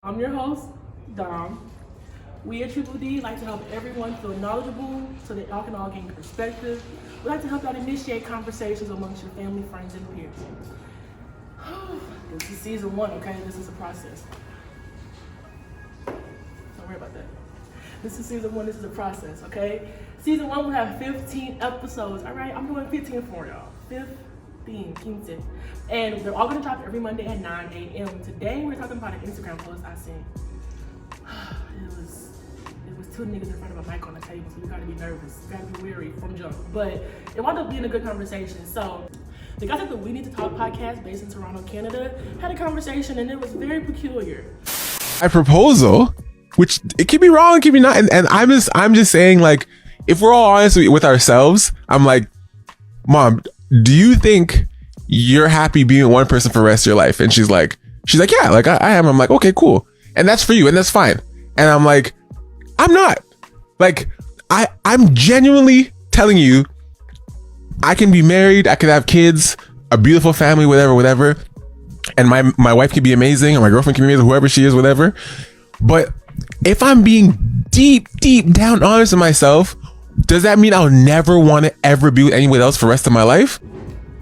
I'm your host, Dom. We at Triple D like to help everyone feel knowledgeable so that y'all can all gain perspective. We like to help y'all initiate conversations amongst your family, friends, and peers. This is season 1, okay? This is a process. Don't worry about that. This is season 1, this is a process, okay? Season 1 will have 15 episodes, all right? I'm doing 15 for y'all. 15. And they're all gonna drop every Monday at 9 a.m. Today, we're talking about an Instagram post I seen. It was 2 niggas in front of a mic on the table, so you gotta be nervous, you gotta be wary from jump. But it wound up being a good conversation. So the guys at the We Need to Talk podcast based in Toronto, Canada, had a conversation and it was very peculiar. A proposal, which it could be wrong, it could be not, and I'm just saying, like, if we're all honest with ourselves, I'm like, Mom, do you think you're happy being with one person for the rest of your life? And she's like, yeah, like I am. I'm like, okay, cool. And that's for you, and that's fine. And I'm like, I'm not. Like, I'm genuinely telling you, I can be married, I could have kids, a beautiful family, whatever. And my wife can be amazing, or my girlfriend can be amazing, whoever she is, whatever. But if I'm being deep down honest with myself, does that mean I'll never want to ever be with anyone else for the rest of my life?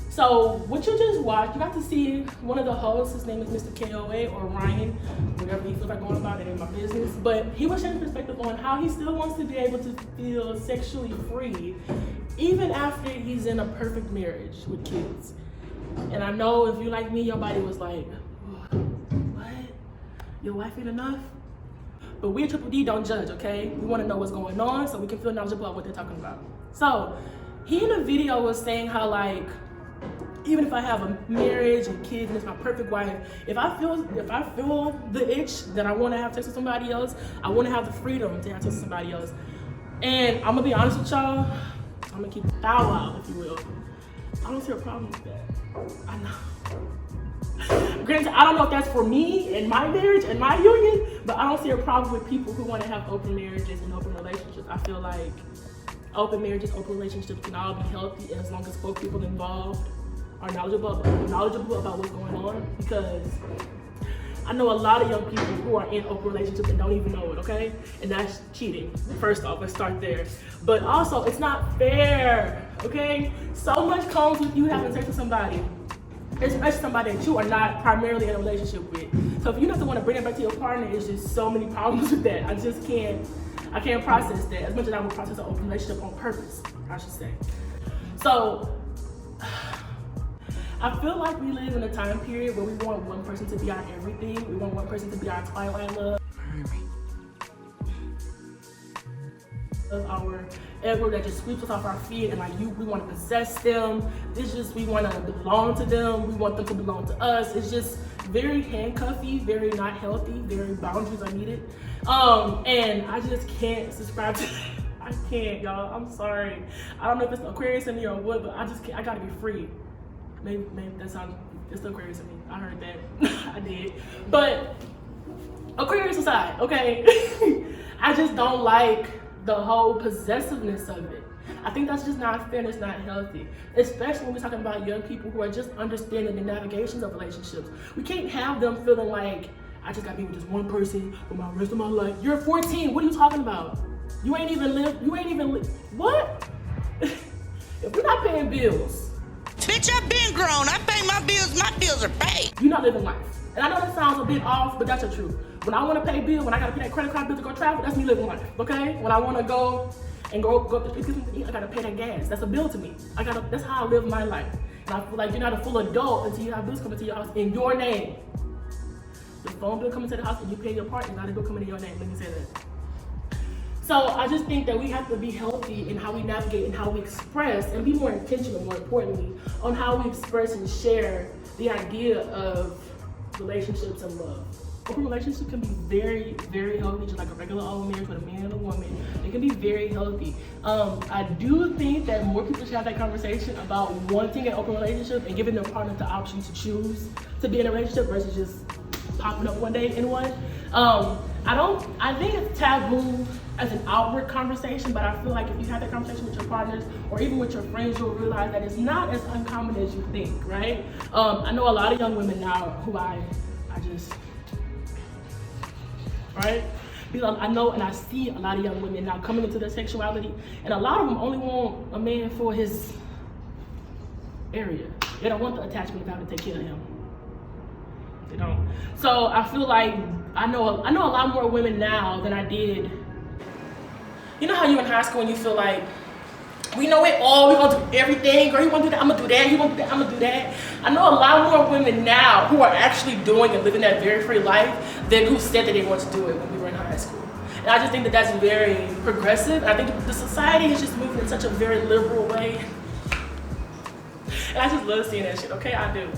So what you just watched, you got to see one of the hosts. His name is Mr. KOA or Ryan, whatever he feels like going about, it ain't my business. But he was sharing perspective on how he still wants to be able to feel sexually free, even after he's in a perfect marriage with kids. And I know if you like me, your body was like, what? Your wife ain't enough? But we at Triple D don't judge, okay? We want to know what's going on so we can feel knowledgeable about what they're talking about. So he in the video was saying how, like, even if I have a marriage and kids and it's my perfect wife, if I feel the itch that I want to have sex with somebody else, I want to have the freedom to have sex with somebody else. And I'm gonna be honest with y'all, I'm gonna keep it bow wow, if you will. I don't see a problem with that. I know. Granted, I don't know if that's for me and my marriage and my union, but I don't see a problem with people who want to have open marriages and open relationships. I feel like open marriages, open relationships can all be healthy as long as both people involved are knowledgeable about what's going on, because I know a lot of young people who are in open relationships and don't even know it, okay? And that's cheating. First off, let's start there. But also, it's not fair, okay? So much comes with you having sex with somebody, especially somebody that you are not primarily in a relationship with. So if you have to want to bring it back to your partner, it's just so many problems with that. I can't process that as much as I would process an open relationship on purpose, I should say. So I feel like we live in a time period where we want one person to be our everything. We want one person to be our twilight love. Our ever that just sweeps us off our feet, and like we want to possess them. We want to belong to them. We want them to belong to us. It's just very handcuffy, very not healthy, very boundaries are needed. And I just can't subscribe to that. I can't, y'all. I'm sorry. I don't know if it's Aquarius in me or what, but I just can't. I gotta be free. Maybe that sounds, it's the Aquarius in me. I heard that. I did. But Aquarius aside, okay? I just don't like the whole possessiveness of it. I think that's just not fair and it's not healthy. Especially when we're talking about young people who are just understanding the navigations of relationships. We can't have them feeling like, I just gotta be with this one person for my rest of my life. You're 14, what are you talking about? You ain't even live, what? If we're not paying bills. Bitch, I've been grown. I pay my bills are paid. You're not living life. And I know that sounds a bit off, but that's the truth. When I want to pay bills, when I gotta pay that credit card bill to go travel, that's me living life, okay? When I want to go up the street to eat, I gotta pay that gas. That's a bill to me. That's how I live my life. And I feel like you're not a full adult until you have bills coming to your house in your name. The phone bill coming to the house and you pay your part, and not a bill coming to your name. Let me say that. So I just think that we have to be healthy in how we navigate and how we express, and be more intentional, more importantly, on how we express and share the idea of relationships and love. Open relationships can be very, very healthy, just like a regular old marriage with a man and a woman. It can be very healthy. I do think that more people should have that conversation about wanting an open relationship and giving their partner the option to choose to be in a relationship versus just popping up one day in one. I think it's taboo as an outward conversation, but I feel like if you have that conversation with your partners or even with your friends, you'll realize that it's not as uncommon as you think, right? I know a lot of young women now who I just right? Because I know and I see a lot of young women now coming into their sexuality, and a lot of them only want a man for his area. They don't want the attachment of having to take care of him. They don't. So I feel like I know a lot more women now than I did. You know how you in high school and you feel like, we know it all, we're gonna do everything, girl, you wanna do that, I'm gonna do that, you wanna do that, I'm gonna do that. I know a lot more women now who are actually doing and living that very free life than who said that they want to do it when we were in high school. And I just think that that's very progressive. I think the society has just moved in such a very liberal way. And I just love seeing that shit, okay, I do.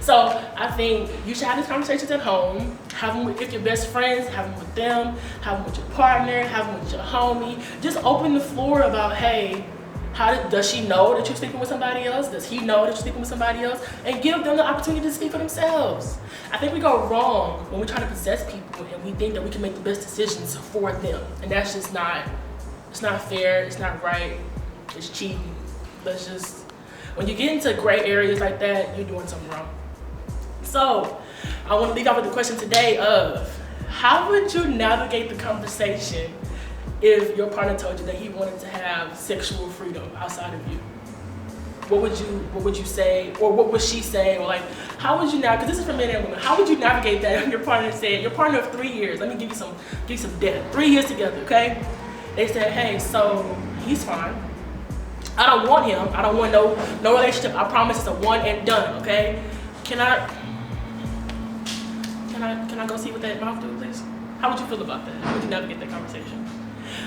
So I think you should have these conversations at home, have them with your best friends, have them with them, have them with your partner, have them with your homie. Just open the floor about, hey, does she know that you're sleeping with somebody else? Does he know that you're sleeping with somebody else? And give them the opportunity to speak for themselves. I think we go wrong when we try to possess people and we think that we can make the best decisions for them. And that's just not, it's not fair, it's not right, it's cheating. Let's just, when you get into gray areas like that, you're doing something wrong. So, I want to leave off with the question today of, how would you navigate the conversation if your partner told you that he wanted to have sexual freedom outside of you? What would you say, or what would she say, or like, how would you now? Because this is for men and women. How would you navigate that if your partner said, your partner of 3 years? Let me give you some data. 3 years together, okay? They said, hey, so he's fine. I don't want him. I don't want no relationship. I promise it's a one and done, okay? Can I go see what that mouth do, please? How would you feel about that? How would you navigate that conversation?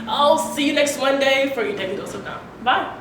I'll see you next Monday for your daily dose of now. Bye.